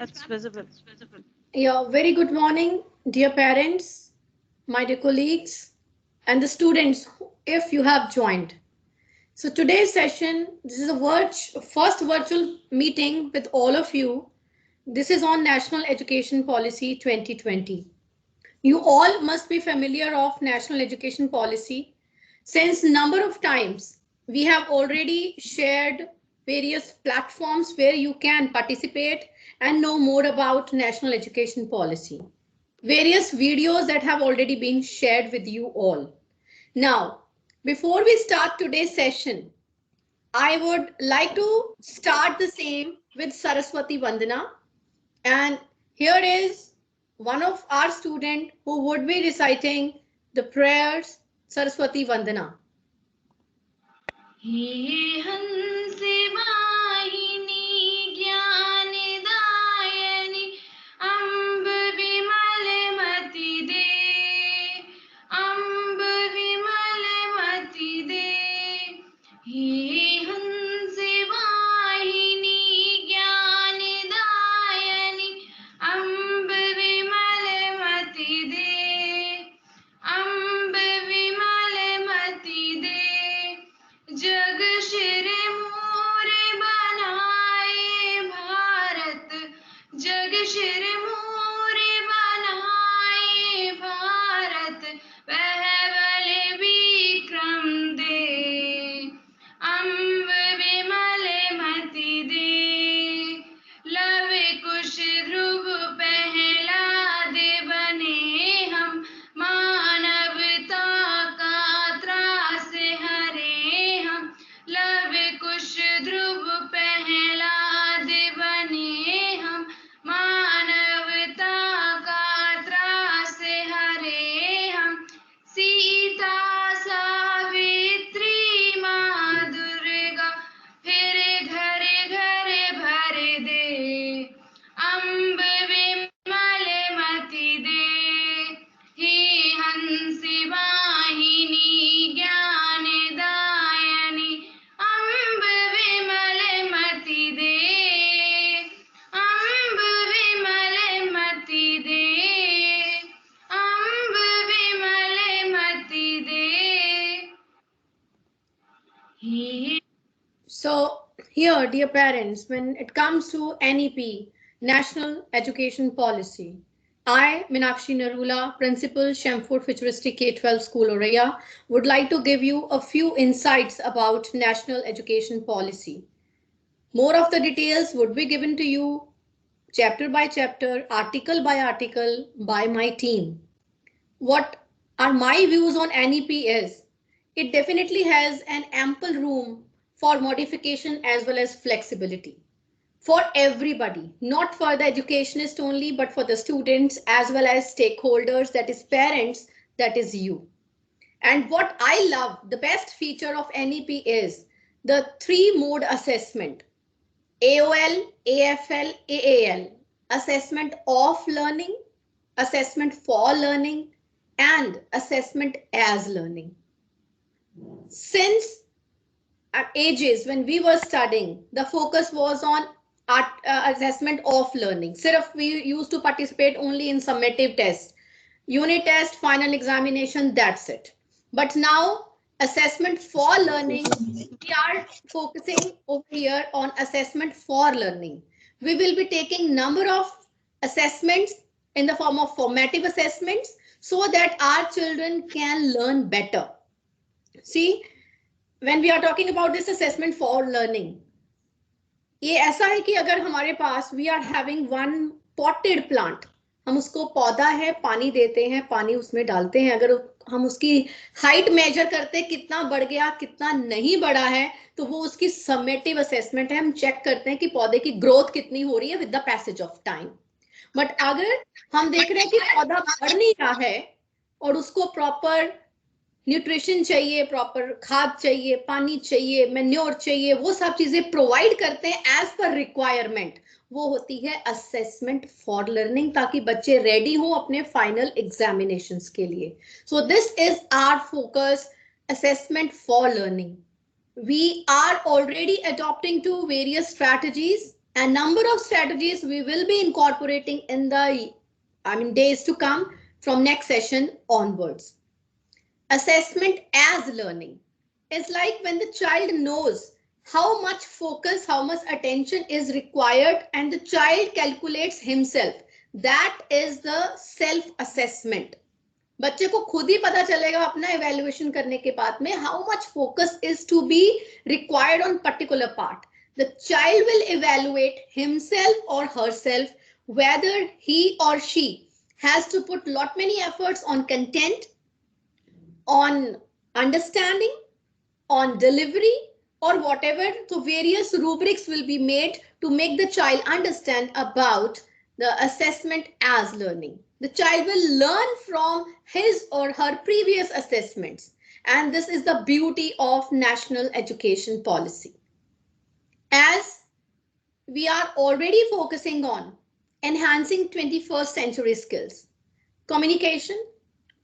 It's visible. Yeah, very good morning, dear parents, my dear colleagues, and the students, if you have joined. So today's session, this is a first virtual meeting with all of you. This is on National Education Policy 2020. You all must be familiar of National Education Policy since number of times we have already shared various platforms where you can participate and know more about National Education Policy. Various videos that have already been shared with you all. Now, before we start today's session, I would like to start the same with Saraswati Vandana. And here is one of our student who would be reciting the prayers Saraswati Vandana. हे हंसे वाहिनी ज्ञानदायिनी अम्ब विमल मति दे अम्ब विमल मति दे हे हंसे वाहिनी ज्ञानदायिनी अम्ब विमल मति दे अम्ब विमल मति दे जग शिर मोरे बनाए भारत जग शिर मोरे बनाए भारत वह बल विक्रम दे अम्ब विमल मति दे लव कुश ध्रुव पहला दे बने हम मानवता का त्रास हरे हम लव कुश ध्रुव पहला दे बने हम मानवता का त्रास हरे हम सीता सावित्री माँ दुर्गा फिर घर घर भर दे अम्ब विमल मति दे हे हंसी वाहिनी ज्ञानदायिनी अम्ब विमल मति दे अम्ब विमल मति दे अम्ब विमल मति दे हे So here, dear parents, when it comes to NEP, National Education Policy, I, Meenakshi Narula, Principal, Shamford Futuristic K-12 School, Oraya, would like to give you a few insights about National Education Policy. More of the details would be given to you chapter by chapter, article by my team. What are my views on NEP is, it definitely has an ample room for modification as well as flexibility for everybody, not for the educationist only, but for the students as well as stakeholders, that is parents, that is you. And what I love, the best feature of NEP is the 3-mode assessment: AOL, AFL, AAL, assessment of learning, assessment for learning, and assessment as learning. Since ages when we were studying, the focus was on assessment of learning. Sirf we used to participate only in summative tests, unit test, final examination, that's it. But now assessment for learning, we are focusing over here on assessment for learning. We will be taking number of assessments in the form of formative assessments so that our children can learn better. See, when we are talking about this assessment for learning, ये ऐसा है कि अगर हमारे पास we are having one potted plant, हम उसको पौधा है, पानी देते हैं, पानी उसमें डालते हैं, अगर हम उसकी हाइट मेजर करते हैं कितना बढ़ गया कितना नहीं बढ़ा है, तो वो उसकी समेटिव असेसमेंट है, हम चेक करते हैं कि पौधे की ग्रोथ कितनी हो रही है with the passage of time. But अगर हम देख रहे हैं कि पौधा बढ़ नहीं रहा है और उसको प्रॉपर न्यूट्रिशन चाहिए, प्रॉपर खाद चाहिए, पानी चाहिए, मैन्योर चाहिए, वो सब चीजें प्रोवाइड करते हैं एज पर रिक्वायरमेंट, वो होती है असेसमेंट फॉर लर्निंग, ताकि बच्चे रेडी हो अपने फाइनल एग्जामिनेशंस के लिए. So this is our focus, assessment for learning. We are already adopting to various strategies a number of strategies we will be incorporating in the days to come from next session onwards. Assessment as learning is like when the child knows how much focus, how much attention is required, and the child calculates himself. That is the self-assessment. बच्चे को खुद ही पता चलेगा अपना evaluation करने के बाद में how much focus is to be required on particular part. The child will evaluate himself or herself whether he or she has to put lot many efforts on content, on understanding, on delivery, or whatever. So various rubrics will be made to make the child understand about the assessment as learning. The child will learn from his or her previous assessments. And this is the beauty of national education policy. As we are already focusing on enhancing 21st century skills, communication,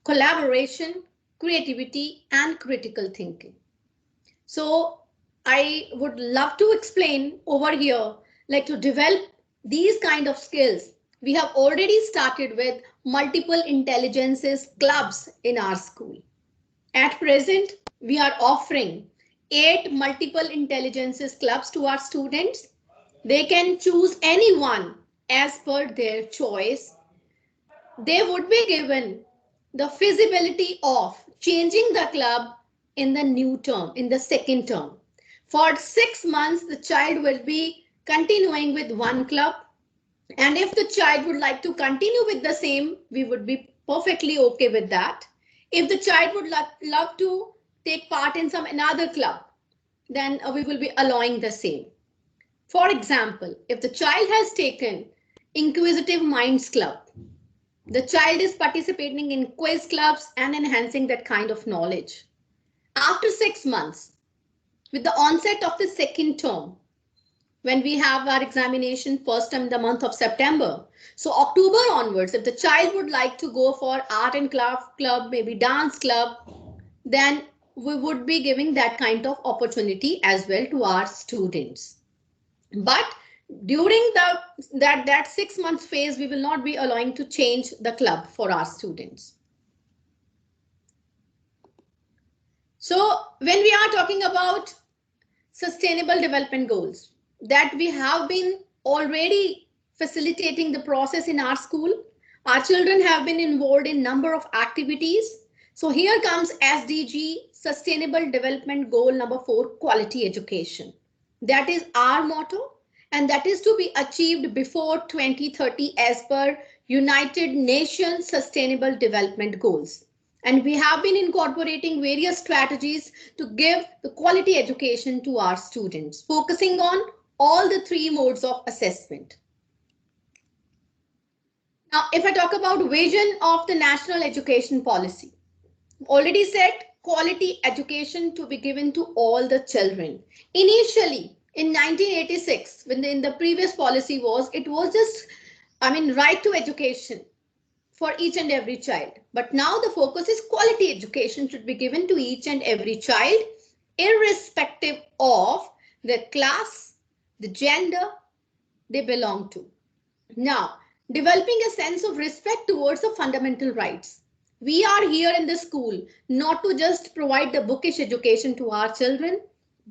collaboration, creativity, and critical thinking. So I would love to explain over here, like to develop these kind of skills. We have already started with multiple intelligences clubs in our school. At present, we are offering 8 multiple intelligences clubs to our students. They can choose any one as per their choice. They would be given the feasibility of changing the club in the new term, in the second term. For 6 months, the child will be continuing with one club. And if the child would like to continue with the same, we would be perfectly okay with that. If the child would love to take part in some another club, then we will be allowing the same. For example, if the child has taken Inquisitive Minds Club, the child is participating in quiz clubs and enhancing that kind of knowledge. After 6 months, with the onset of the second term, when we have our examination first time in the month of September. So October onwards, if the child would like to go for art and craft club, maybe dance club, then we would be giving that kind of opportunity as well to our students. But during that 6 month phase, we will not be allowing to change the club for our students. So when we are talking about sustainable development goals, that we have been already facilitating the process in our school. Our children have been involved in number of activities. So here comes SDG, Sustainable Development Goal number 4, quality education. That is our motto, and that is to be achieved before 2030 as per United Nations Sustainable Development Goals. And we have been incorporating various strategies to give the quality education to our students, focusing on all the 3 modes of assessment. Now, if I talk about vision of the national education policy, already said quality education to be given to all the children. Initially, in 1986, when in the previous policy was, it was just, right to education for each and every child. But now the focus is quality education should be given to each and every child, irrespective of the class, the gender they belong to. Now, developing a sense of respect towards the fundamental rights. We are here in the school not to just provide the bookish education to our children,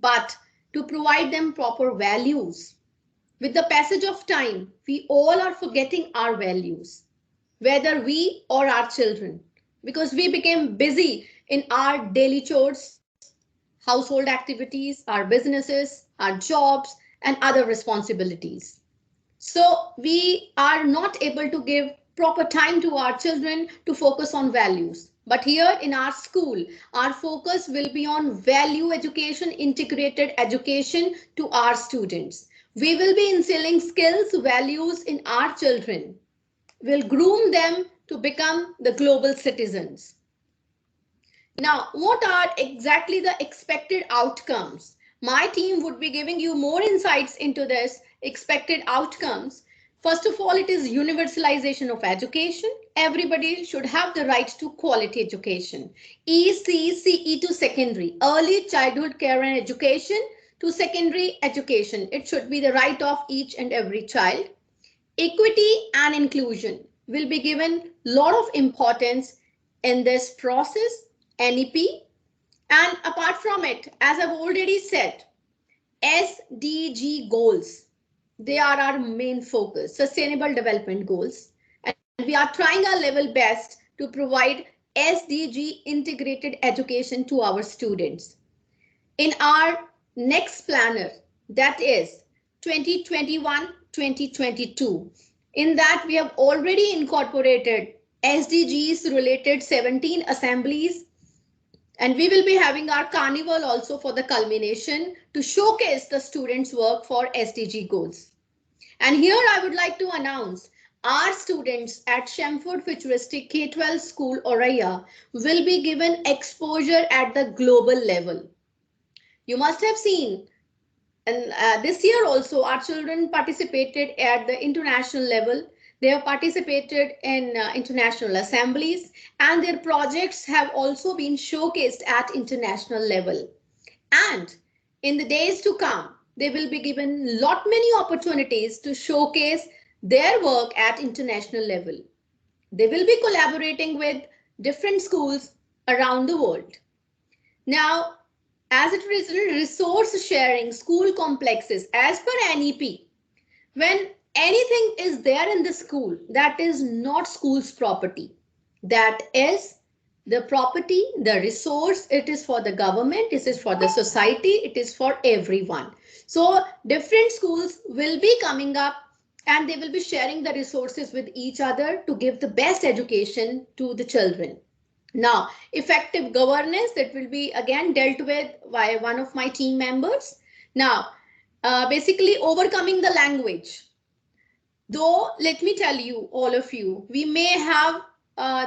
but to provide them proper values. With the passage of time, we all are forgetting our values, whether we or our children, because we became busy in our daily chores, household activities, our businesses, our jobs, and other responsibilities. So we are not able to give proper time to our children to focus on values. But here in our school, our focus will be on value education, integrated education to our students. We will be instilling skills, values in our children. We'll groom them to become the global citizens. Now, what are exactly the expected outcomes? My team would be giving you more insights into this expected outcomes. First of all, it is universalization of education. Everybody should have the right to quality education. ECCE to secondary, early childhood care and education, to secondary education. It should be the right of each and every child. Equity and inclusion will be given lot of importance in this process, NEP. And apart from it, as I've already said, SDG goals, they are our main focus, Sustainable Development Goals. And we are trying our level best to provide SDG integrated education to our students. In our next planner, that is 2021-2022, in that we have already incorporated SDGs related 17 assemblies, and we will be having our carnival also for the culmination to showcase the students' work for SDG goals. And here I would like to announce our students at Shamford Futuristic K-12 School, Oraya, will be given exposure at the global level. You must have seen, and this year also our children participated at the international level. They have participated in international assemblies, and their projects have also been showcased at international level. And in the days to come, they will be given lot many opportunities to showcase their work at international level. They will be collaborating with different schools around the world. Now, as it is resource sharing school complexes, as per NEP, when anything is there in the school that is not school's property, that is the property, the resource, it is for the government, it is for the society, it is for everyone. So different schools will be coming up and they will be sharing the resources with each other to give the best education to the children. Now, effective governance, that will be again dealt with by one of my team members. Now, basically overcoming the language. Though, let me tell you, all of you, we may have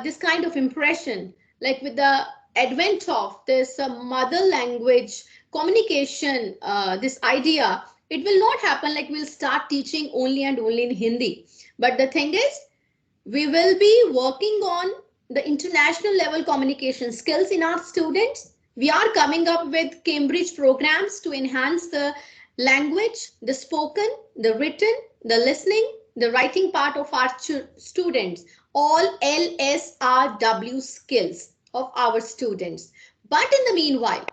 this kind of impression, like with the advent of this mother language communication, this idea, it will not happen like we'll start teaching only and only in Hindi. But the thing is, we will be working on the international level communication skills in our students. We are coming up with Cambridge programs to enhance the language, the spoken, the written, the listening, the writing part of our students, all LSRW skills of our students. But in the meanwhile,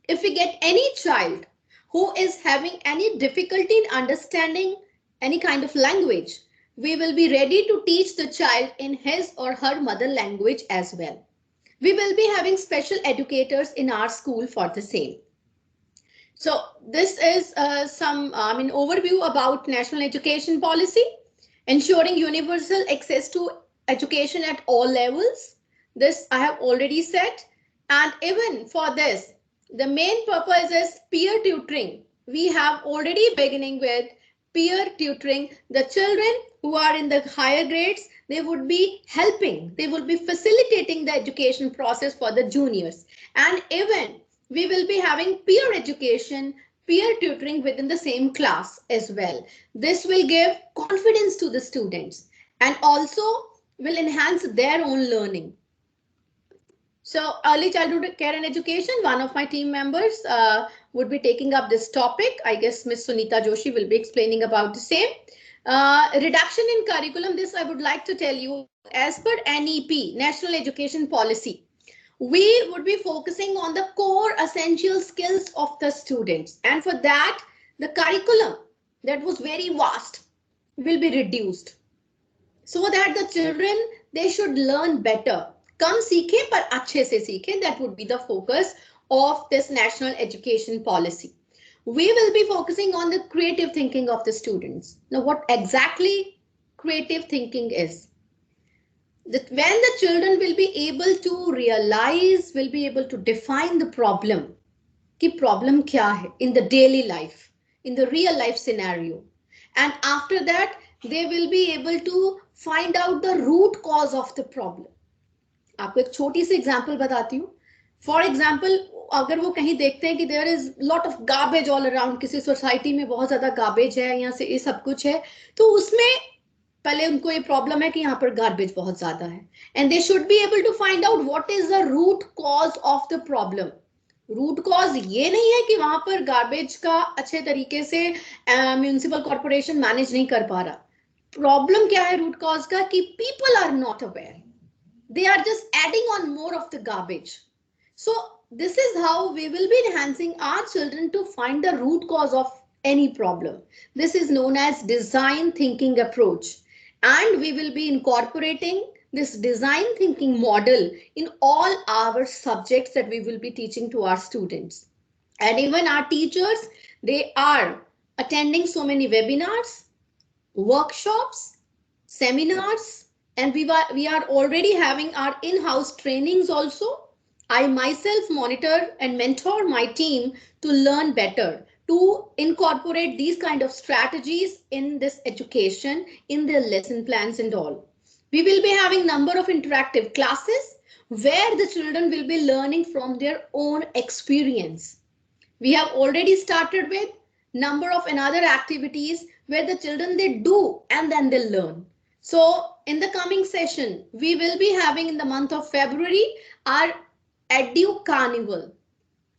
if we get any child who is having any difficulty in understanding any kind of language, we will be ready to teach the child in his or her mother language as well. We will be having special educators in our school for the same. So this is some overview about National Education Policy, ensuring universal access to education at all levels. This I have already said. And even for this, the main purpose is peer tutoring. We have already beginning with peer tutoring. The children who are in the higher grades, they would be helping, they will be facilitating the education process for the juniors. And even we will be having peer education, peer tutoring within the same class as well. This will give confidence to the students and also will enhance their own learning. So early childhood care and education, one of my team members would be taking up this topic. I guess Ms. Sunita Joshi will be explaining about the same. Reduction in curriculum, this I would like to tell you, as per NEP, National Education Policy, we would be focusing on the core essential skills of the students. And for that, the curriculum that was very vast will be reduced so that the children, they should learn better. Kam seekhe par achhe se seekhe, that would be the focus of this National Education Policy. We will be focusing on the creative thinking of the students. Now, what exactly creative thinking is? That when the children will be able to realize, will be able to define the problem, ki problem kya hai in the daily life, in the real life scenario. And after that, they will be able to find out the root cause of the problem. आपको एक छोटी सी example बताती हूँ. For example, अगर वो कहीं देखते हैं कि there is lot of garbage all around, किसी सोसाइटी में बहुत ज्यादा गार्बेज है, यहाँ से ये सब कुछ है, तो उसमें पहले उनको ये प्रॉब्लम है कि यहाँ पर गार्बेज बहुत ज्यादा है, and they should be able to find out what is the root cause of the problem. Root cause ये नहीं है कि वहां पर गार्बेज का अच्छे तरीके से म्यूनिसिपल कॉर्पोरेशन मैनेज नहीं कर पा रहा. प्रॉब्लम क्या है रूट कॉज का कि people are not aware, they are just adding on more of the garbage. So this is how we will be enhancing our children to find the root cause of any problem. This is known as design thinking approach, and we will be incorporating this design thinking model in all our subjects that we will be teaching to our students. And even our teachers, they are attending so many webinars, workshops, seminars, and we are already having our in-house trainings also. I myself monitor and mentor my team to learn better, to incorporate these kind of strategies in this education, in their lesson plans and all. We will be having number of interactive classes where the children will be learning from their own experience. We have already started with number of another activities where the children they do and then they learn. So in the coming session, we will be having in the month of February our Edu Carnival.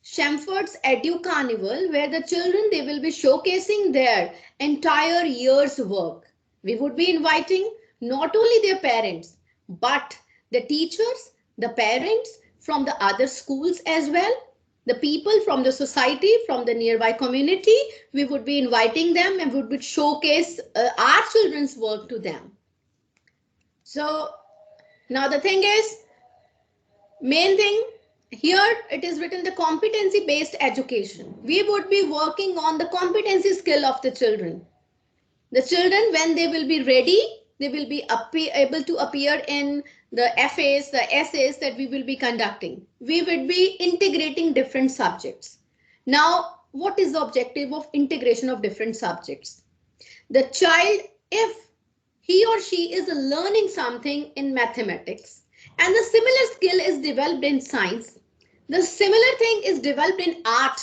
Shamford's Edu Carnival, where the children they will be showcasing their entire year's work. We would be inviting not only their parents, but the teachers, the parents from the other schools as well, the people from the society, from the nearby community. We would be inviting them and would showcase our children's work to them. So now the thing is, main thing here it is written the competency based education. We would be working on the competency skill of the children. The children, when they will be ready, they will be able to appear in the FAs, the essays that we will be conducting. We will be integrating different subjects. Now, what is the objective of integration of different subjects? The child, if he or she is learning something in mathematics and the similar skill is developed in science, the similar thing is developed in art.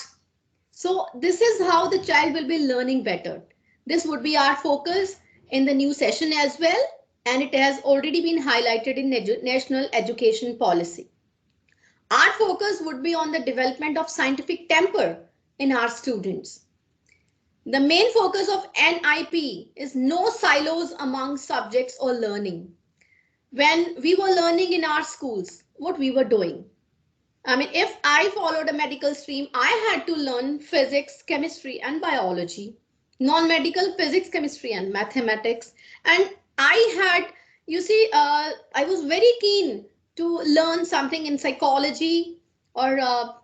So this is how the child will be learning better. This would be our focus in the new session as well, and it has already been highlighted in National Education Policy. Our focus would be on the development of scientific temper in our students. The main focus of NIP is no silos among subjects or learning. When we were learning in our schools, what we were doing, I mean, if I followed a medical stream, I had to learn physics, chemistry, and biology, non-medical physics, chemistry, and mathematics. And I had, you see, I was very keen to learn something in psychology or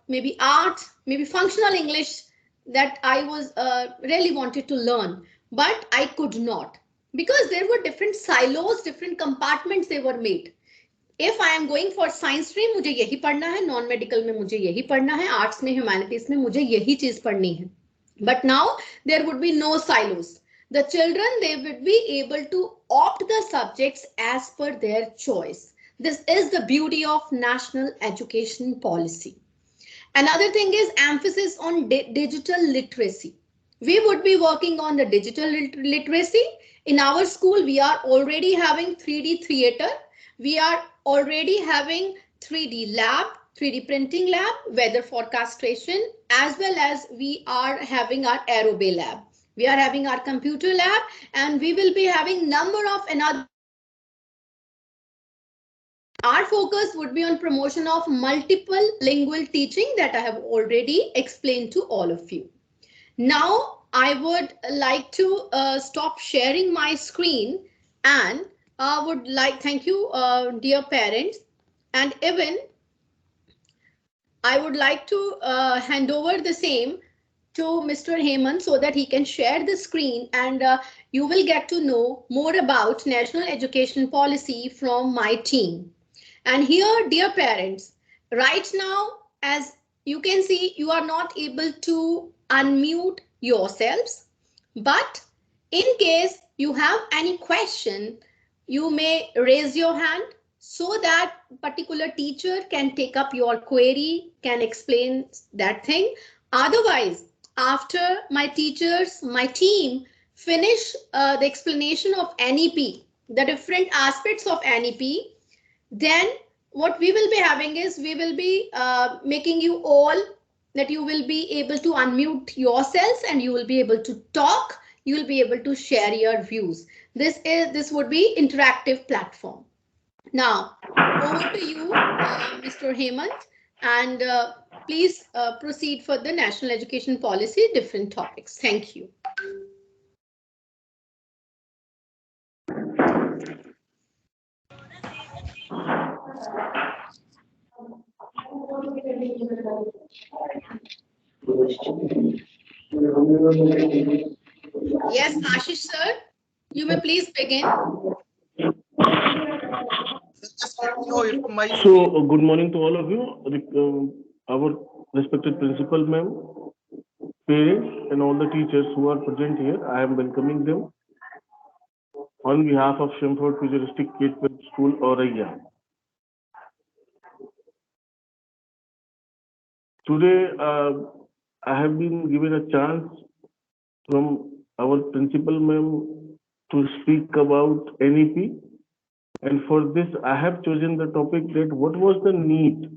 maybe art, maybe functional English that I was really wanted to learn, but I could not because there were different silos, different compartments they were made. If I am going for science stream, मुझे यही पढ़ना है, non medical में मुझे यही पढ़ना है, arts में ह्यूमैनिटीज में मुझे यही चीज पढ़नी है. But now there would be no silos. The children, they would be able to opt the subjects as per their choice. This is the beauty of National Education Policy. Another thing is emphasis on digital literacy. We would be working on the digital literacy. In our school, we are already having 3D theater. We are already having 3D lab, 3D printing lab, weather forecastation, as well as we are having our aerobay lab. We are having our computer lab, and we will be having number of another. Our focus would be on promotion of multiple lingual teaching that I have already explained to all of you. Now I would like to stop sharing my screen and would like thank you dear parents, and even I would like to hand over the same to Mr. Hemant so that he can share the screen, and you will get to know more about National Education Policy from my team. And here, dear parents, right now, as you can see, you are not able to unmute yourselves, but in case you have any question, you may raise your hand so that particular teacher can take up your query, can explain that thing. Otherwise, after my teachers, my team finish the explanation of NEP, the different aspects of NEP, then what we will be having is we will be making you all that you will be able to unmute yourselves and you will be able to talk. You will be able to share your views. This would be interactive platform. Now, over to you, Mr. Hemant, and please proceed for the national education policy, different topics. Thank you. Yes, Ashish sir, you may please begin. So, good morning to all of you. Our respected principal ma'am, parents, and all the teachers who are present here, I am welcoming them on behalf of Shimford Futuristic K-12 School, Auraiya. Today, I have been given a chance from our principal ma'am to speak about NEP. And for this, I have chosen the topic that what was the need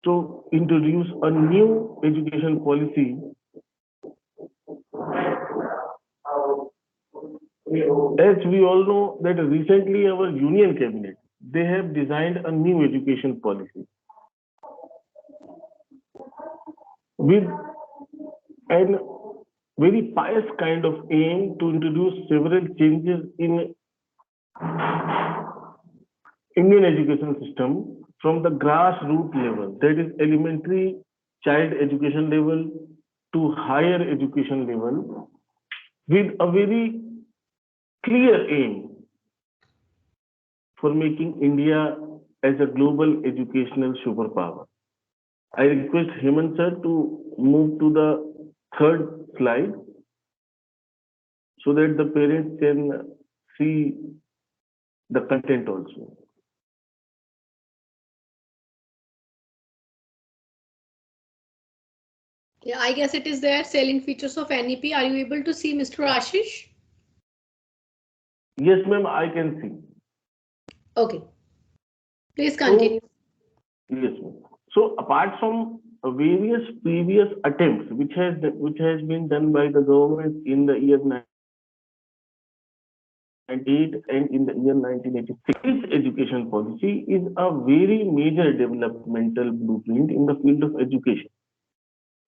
to introduce a new education policy. As we all know that recently our union cabinet, they have designed a new education policy with a very pious kind of aim to introduce several changes in Indian education system from the grassroots level, that is elementary child education level to higher education level, with a very clear aim for making India as a global educational superpower. I request Hemant sir to move to the third slide so that the parents can see the content also. Yeah, I guess it is there, salient features of NEP. Are you able to see Mr. Ashish? Yes, ma'am, I can see. Okay. Please continue. Yes, ma'am. So apart from various previous attempts which has been done by the government in the year 1998 and in the year 1986, this education policy is a very major developmental blueprint in the field of education.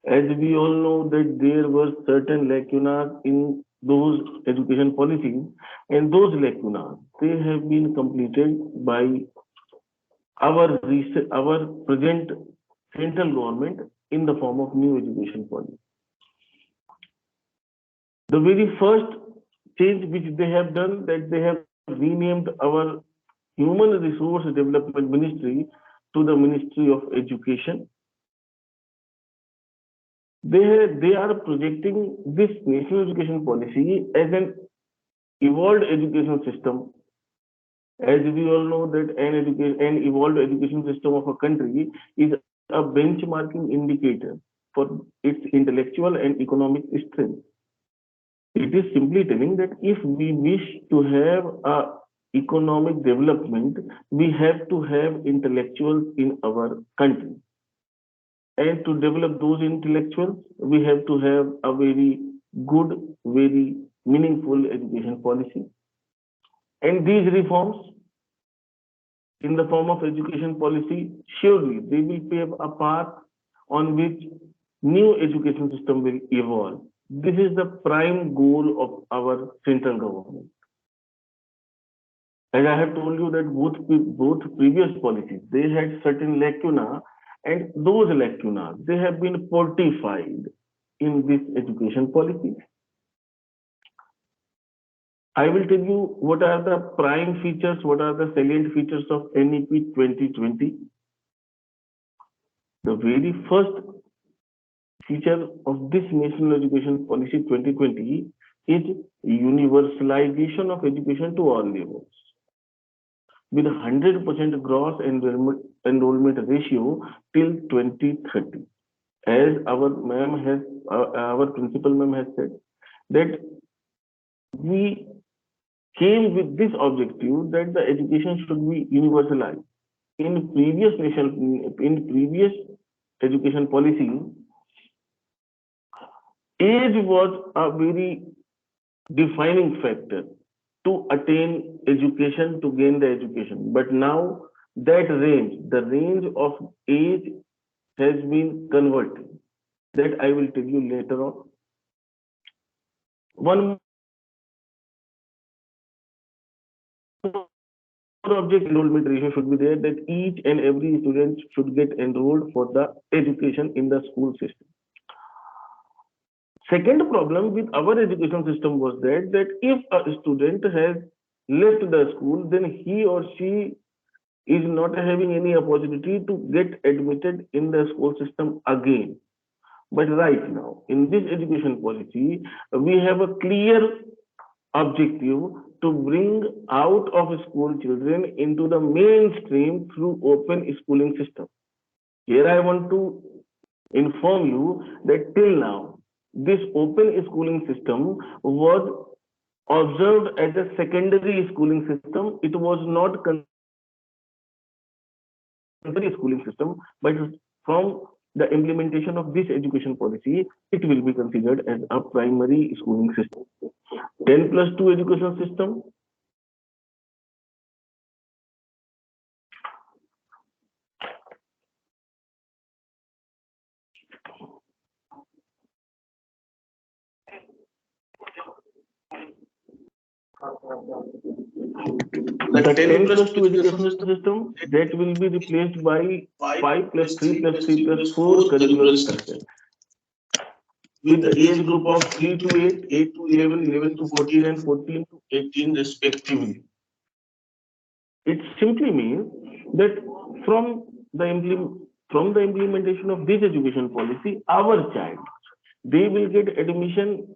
As we all know that there were certain lacunas in those education policies, and those lacunas, they have been completed by our present central government in the form of new education policy. The very first change which they have done, that they have renamed our Human Resource Development Ministry to the Ministry of Education. They are projecting this national education policy as an evolved education system. As we all know that an evolved education system of a country is a benchmarking indicator for its intellectual and economic strength. It is simply telling that if we wish to have a economic development, we have to have intellectuals in our country. And to develop those intellectuals, we have to have a very good, very meaningful education policy. And these reforms in the form of education policy, surely they will pave a path on which new education system will evolve. This is the prime goal of our central government. As I have told you that both previous policies, they had certain lacuna, and those lacunas, they have been fortified in this education policy. I will tell you what are the prime features, what are the salient features of NEP 2020. The very first feature of this National Education Policy 2020 is universalization of education to all levels, with 100% gross enrollment ratio till 2030. As our principal ma'am has said, that we came with this objective that the education should be universalized. In previous education policy, age was a very defining factor to attain education, to gain the education. But now that range, the range of age has been converted. That I will tell you later on. One object enrollment ratio should be there, that each and every student should get enrolled for the education in the school system. Second problem with our education system was that if a student has left the school, then he or she is not having any opportunity to get admitted in the school system again. But right now, in this education policy, we have a clear objective to bring out of school children into the mainstream through open schooling system. Here I want to inform you that till now, this open schooling system was observed as a secondary schooling system. It was not considered schooling system, but from the implementation of this education policy, it will be considered as a primary schooling system. 10+2 education system. The 10+2 education system that will be replaced by 5+3+3+4 curricular structure with the age group of 3 to 8, 8 to 11, 11 to 14, and 14 to 18 respectively. It simply means that from the implementation of this education policy, our child, they will get admission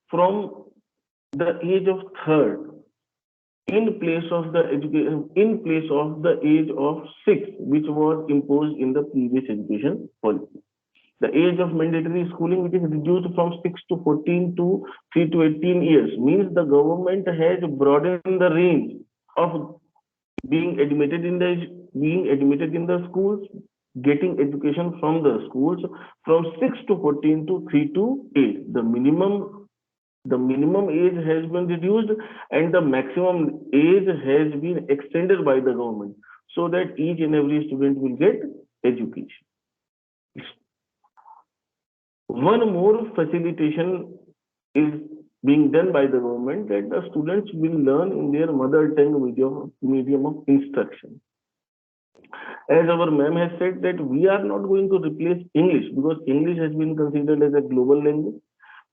from the age of third in place of the age of 6, which was imposed in the previous education policy. The age of mandatory schooling, which is reduced from 6 to 14 to 3 to 18 years, means the government has broadened the range of being admitted in the schools, getting education from the schools from 6 to 14 to 3 to 8. The minimum age has been reduced and the maximum age has been extended by the government so that each and every student will get education. One more facilitation is being done by the government, that the students will learn in their mother tongue medium of instruction. As our ma'am has said, that we are not going to replace English because English has been considered as a global language.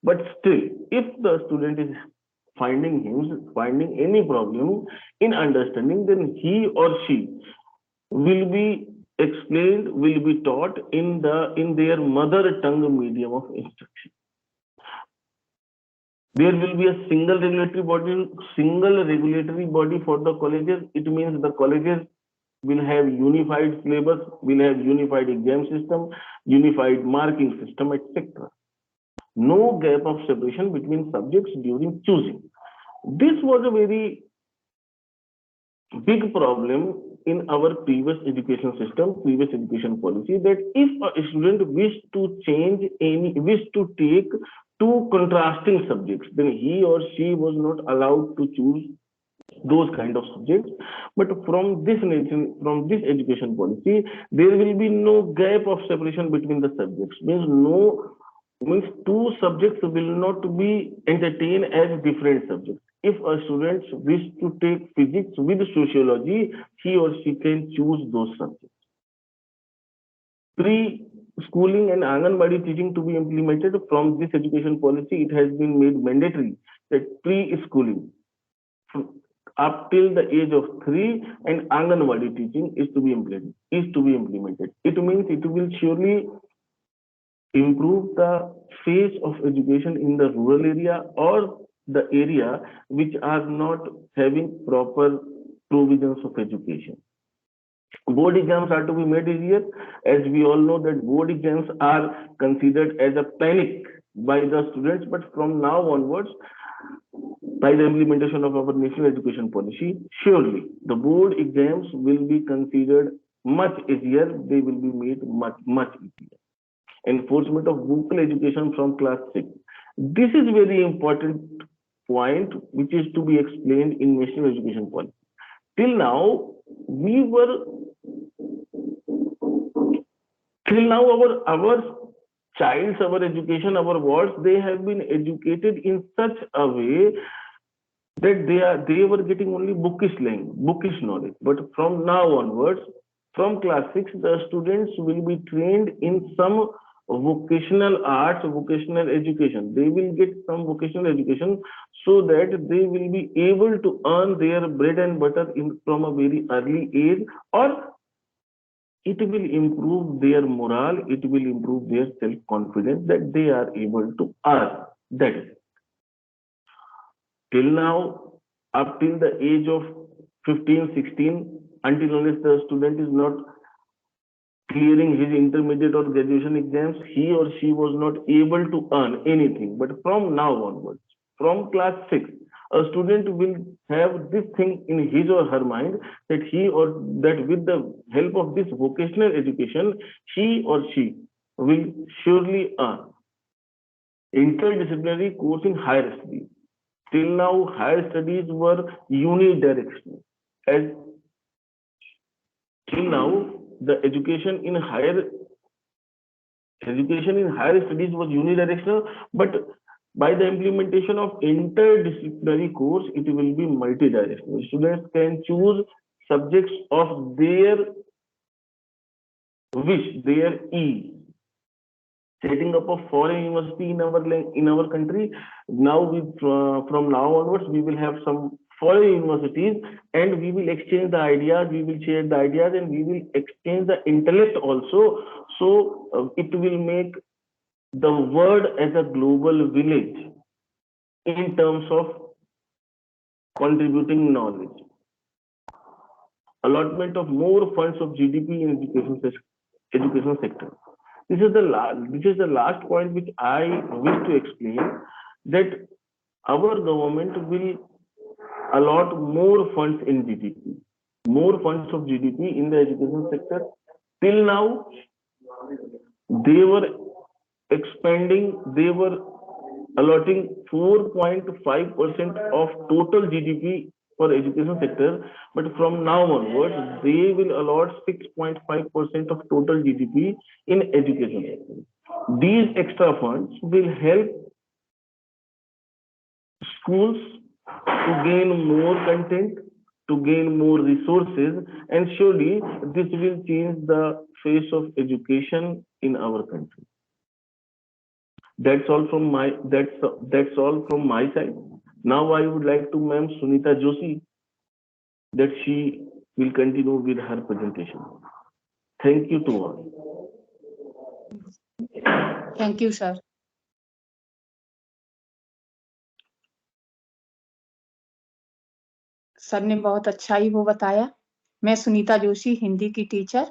But still, if the student is finding any problem in understanding, then he or she will be explained, will be taught in their mother tongue medium of instruction. There will be a single regulatory body for the colleges. It means the colleges will have unified syllabus, will have unified exam system, unified marking system, etc. No gap of separation between subjects during choosing. This was a very big problem in our previous education policy, that if a student wished to take two contrasting subjects, then he or she was not allowed to choose those kind of subjects. But from this education policy, there will be no gap of separation between the subjects. Means two subjects will not be entertained as different subjects. If a student wishes to take physics with sociology, he or she can choose those subjects. Pre-schooling and Anganwadi teaching to be implemented. From this education policy, it has been made mandatory that pre-schooling up till the age of 3 and Anganwadi teaching is to be implemented. It means it will surely improve the face of education in the rural area or the area which are not having proper provisions of education. Board exams are to be made easier. As we all know that board exams are considered as a panic by the students, but from now onwards, by the implementation of our national education policy, surely the board exams will be considered much easier. They will be made much easier. enforcement of vocal education from class 6. This is very important point which is to be explained in national education policy. Till now, our childs, our education, our wards, they have been educated in such a way that they were getting only bookish knowledge. But from now onwards, from class 6, the students will be trained in some vocational arts, vocational education. They will get some vocational education so that they will be able to earn their bread and butter from a very early age, or it will improve their morale, it will improve their self-confidence that they are able to earn. That is. Till now, up till the age of 15, 16, until unless the student is not clearing his intermediate or graduation exams, he or she was not able to earn anything. But from now onwards, from class 6, a student will have this thing in his or her mind that with the help of this vocational education, he or she will surely earn. Interdisciplinary course in higher studies. Till now, higher studies were unidirectional. Till now, the education in higher studies was unidirectional, but by the implementation of interdisciplinary course, it will be multidirectional. Students can choose subjects of their wish, their ease. Setting up a foreign university in our country, now from now onwards, we will have some foreign universities, and we will exchange the ideas, we will share the ideas, and we will exchange the intellect also. So it will make the world as a global village in terms of contributing knowledge. Allotment of more funds of GDP in education sector. This is the last point which I wish to explain, that our government will allot more funds in GDP, more funds of GDP in the education sector. Till now, they were expanding, they were allotting 4.5% of total GDP for education sector, but from now onwards, they will allot 6.5% of total GDP in education sector. These extra funds will help schools to gain more content, to gain more resources, and surely this will change the face of education in our country. That's all from my side. Now I would like to Ma'am Sunita Joshi that she will continue with her presentation. Thank you to all. Thank you, sir. Sir ने बहुत अच्छा ही वो बताया। मैं सुनीता जोशी, हिंदी की teacher,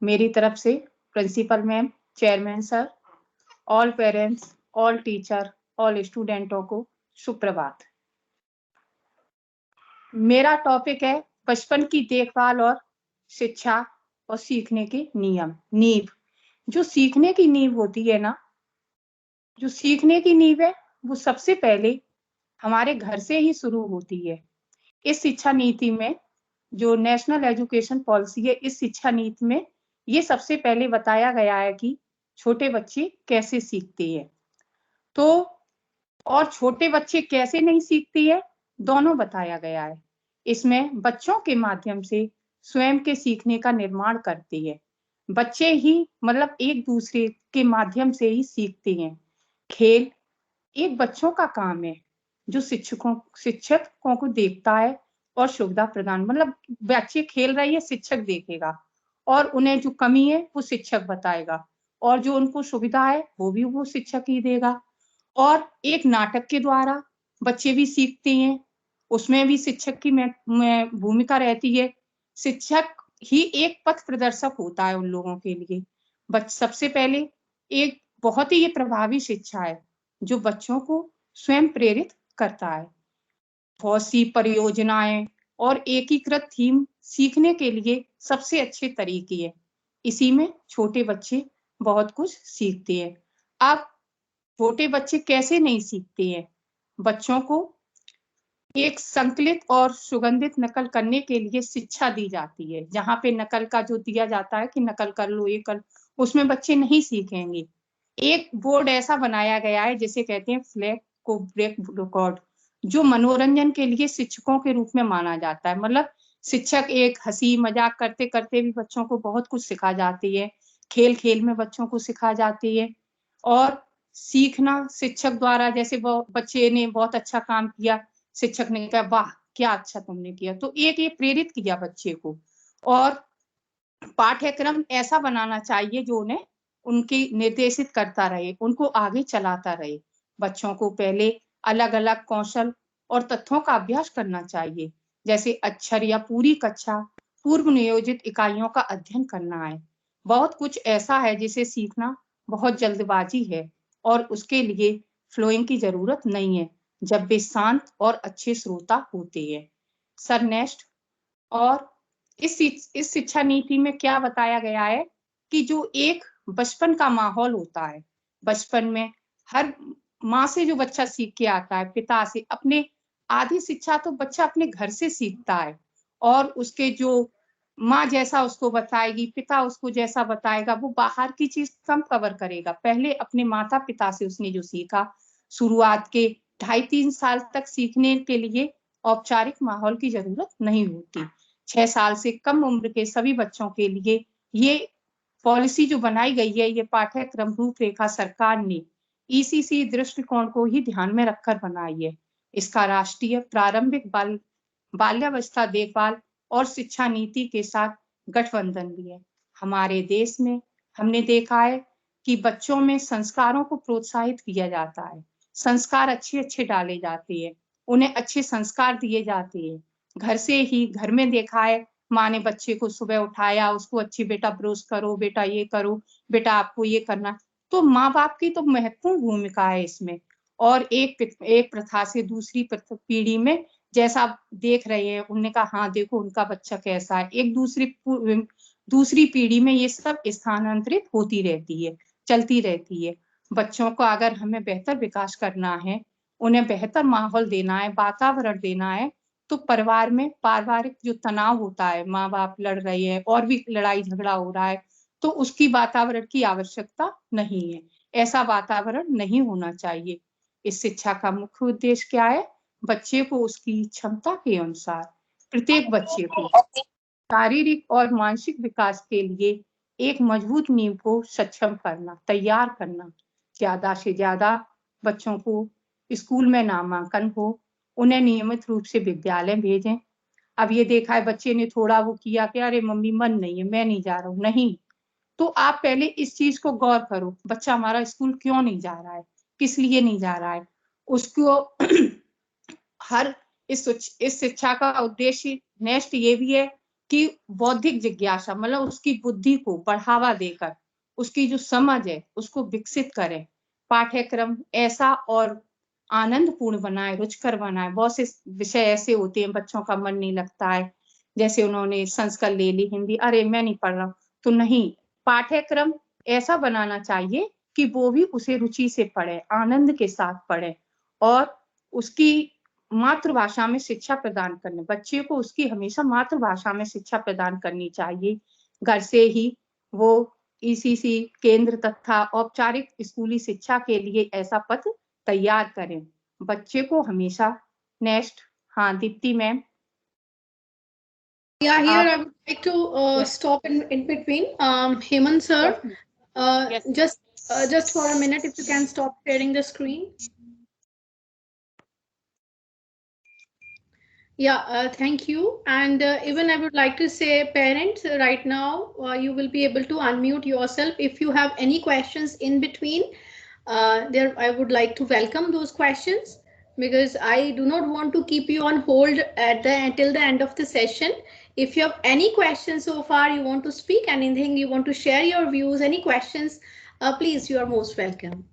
मेरी तरफ से principal ma'am, chairman sir, all parents, all teacher, all स्टूडेंटों को सुप्रभात। मेरा टॉपिक है बचपन की देखभाल और शिक्षा और सीखने के नींव। जो सीखने की नींव होती है ना, जो सीखने की नींव है, वो सबसे पहले हमारे घर से ही शुरू होती है। इस शिक्षा नीति में, जो नेशनल एजुकेशन पॉलिसी है, इस शिक्षा नीति में ये सबसे पहले बताया गया है कि छोटे बच्चे कैसे सीखते हैं। तो और छोटे बच्चे कैसे नहीं सीखते हैं, दोनों बताया गया है। इसमें बच्चों के माध्यम से स्वयं के सीखने का निर्माण करते हैं। बच्चे ही मतलब एक दूसरे के माध्यम से ही सीखते हैं। खेल एक बच्चों का काम है जो शिक्षकों को देखता है और सुविधा प्रदान, मतलब बच्चे खेल रहे हैं, शिक्षक देखेगा और उन्हें जो कमी है वो शिक्षक बताएगा, और जो उनको सुविधा है वो भी वो शिक्षक ही देगा। और एक नाटक के द्वारा बच्चे भी सीखते हैं, उसमें भी शिक्षक की भूमिका रहती है। शिक्षक ही एक पथ प्रदर्शक होता है उन लोगों के लिए। सबसे पहले एक बहुत ही ये प्रभावी शिक्षा है जो बच्चों को स्वयं प्रेरित करता है। बहुत सी परियोजनाएं और एकीकृत थीम सीखने के लिए सबसे अच्छे तरीके हैं। इसी में छोटे बच्चे बहुत कुछ सीखते हैं। अब छोटे बच्चे कैसे नहीं सीखते हैं? बच्चों को एक संकलित और सुगंधित नकल करने के लिए शिक्षा दी जाती है। जहाँ पे नकल का जो दिया जाता है कि नकल कर लो, ये कर, उसमें बच्चे नहीं सीखेंगे। एक बोर्ड ऐसा बनाया गया है जिसे कहते हैं फ्लैग को ब्रेक रिकॉर्ड, जो मनोरंजन के लिए शिक्षकों के रूप में माना जाता है। मतलब शिक्षक एक हंसी मजाक करते करते भी बच्चों को बहुत कुछ सिखा जाती है, खेल खेल में बच्चों को सिखा जाती है। और सीखना शिक्षक द्वारा, जैसे वो बच्चे ने बहुत अच्छा काम किया, शिक्षक ने कहा वाह क्या अच्छा तुमने किया, तो एक ये प्रेरित किया बच्चे को। और पाठ्यक्रम ऐसा बनाना चाहिए जो उन्हें उनकी निर्देशित करता रहे, उनको आगे चलाता रहे। बच्चों को पहले अलग अलग कौशल और तथ्यों का अभ्यास करना चाहिए, जैसे अक्षर या पूरी कक्षा पूर्व नियोजित इकाइयों का अध्ययन करना है। बहुत कुछ ऐसा है जिसे सीखना बहुत जल्दबाजी है और उसके लिए फ्लोइंग की जरूरत नहीं है, जब वे शांत और अच्छे श्रोता होते हैं। Sir next. और इस शिक्षा नीति में क्या बताया गया है कि जो एक बचपन का माहौल होता है, बचपन में हर माँ से जो बच्चा सीख के आता है, पिता से, अपने आधी शिक्षा तो बच्चा अपने घर से सीखता है। और उसके जो माँ जैसा उसको बताएगी, पिता उसको जैसा बताएगा, वो बाहर की चीज कम कवर करेगा। पहले अपने माता पिता से उसने जो सीखा, शुरुआत के 2.5-3 साल तक सीखने के लिए औपचारिक माहौल की जरूरत नहीं होती। 6 साल से कम उम्र के सभी बच्चों के लिए ये पॉलिसी जो बनाई गई है, ये पाठ्यक्रम रूपरेखा सरकार ने ईसीसी दृष्टिकोण को ही ध्यान में रखकर बनाई है। इसका राष्ट्रीय प्रारंभिक बाल्यावस्था देखभाल और शिक्षा नीति के साथ गठबंधन भी है। हमारे देश में हमने देखा है कि बच्चों में संस्कारों को प्रोत्साहित किया जाता है, संस्कार अच्छे अच्छे डाले जाते हैं, उन्हें अच्छे संस्कार दिए जाते हैं। घर से ही, घर में देखा है, माँ ने बच्चे को सुबह उठाया, उसको अच्छी बेटा ब्रश करो, बेटा ये करो, बेटा आपको ये करना। तो माँ बाप की तो महत्वपूर्ण भूमिका है इसमें। और एक प्रथा से दूसरी पीढ़ी में जैसा आप देख रहे हैं, उन्होंने कहा हाँ देखो उनका बच्चा कैसा है, एक दूसरी पीढ़ी में ये सब स्थानांतरित होती रहती है, चलती रहती है। बच्चों को अगर हमें बेहतर विकास करना है, उन्हें बेहतर माहौल देना है, वातावरण देना है, तो परिवार में पारिवारिक जो तनाव होता है, माँ बाप लड़ रहे हैं और भी लड़ाई झगड़ा हो रहा है, तो उसकी वातावरण की आवश्यकता नहीं है। ऐसा वातावरण नहीं होना चाहिए। इस शिक्षा का मुख्य उद्देश्य क्या है? बच्चे को उसकी क्षमता के अनुसार, प्रत्येक बच्चे को शारीरिक और मानसिक विकास के लिए एक मजबूत नींव को सक्षम करना, तैयार करना। ज्यादा से ज्यादा बच्चों को स्कूल में नामांकन हो, उन्हें नियमित रूप से विद्यालय भेजें। अब ये देखा है बच्चे ने थोड़ा वो किया कि अरे मम्मी मन नहीं है, मैं नहीं जा रहा हूँ, नहीं, तो आप पहले इस चीज को गौर करो, बच्चा हमारा स्कूल क्यों नहीं जा रहा है, किस लिए नहीं जा रहा है। उसको हर इस शिक्षा का उद्देश्य नेक्स्ट ये भी है कि बौद्धिक जिज्ञासा, मतलब उसकी बुद्धि को बढ़ावा देकर उसकी जो समझ है उसको विकसित करें। पाठ्यक्रम ऐसा और आनंदपूर्ण बनाए, रुचिकर बनाए। बहुत से विषय ऐसे होते हैं बच्चों का मन नहीं लगता है, जैसे उन्होंने संस्कृत ले ली, हिंदी, अरे मैं नहीं पढ़ रहा हूँ, तो नहीं, पाठ्यक्रम ऐसा बनाना चाहिए कि वो भी उसे रुचि से पढ़े, आनंद के साथ पढ़े और उसकी मातृभाषा में शिक्षा प्रदान करने, बच्चे को उसकी हमेशा मातृभाषा में शिक्षा प्रदान करनी चाहिए। घर से ही वो ईसीसी केंद्र तथा औपचारिक स्कूली शिक्षा के लिए ऐसा पथ तैयार करें बच्चे को हमेशा। नेक्स्ट। हाँ Deepti ma'am. Yeah, here I would like to Yes. stop in between. Hemant sir, Yes. just for a minute, if you can stop sharing the screen. Yeah, thank you. And even I would like to say, parents, right now you will be able to unmute yourself. If you have any questions in between, there I would like to welcome those questions, because I do not want to keep you on hold until the end of the session. If you have any questions so far, you want to speak, anything you want to share your views, any questions, please, you are most welcome.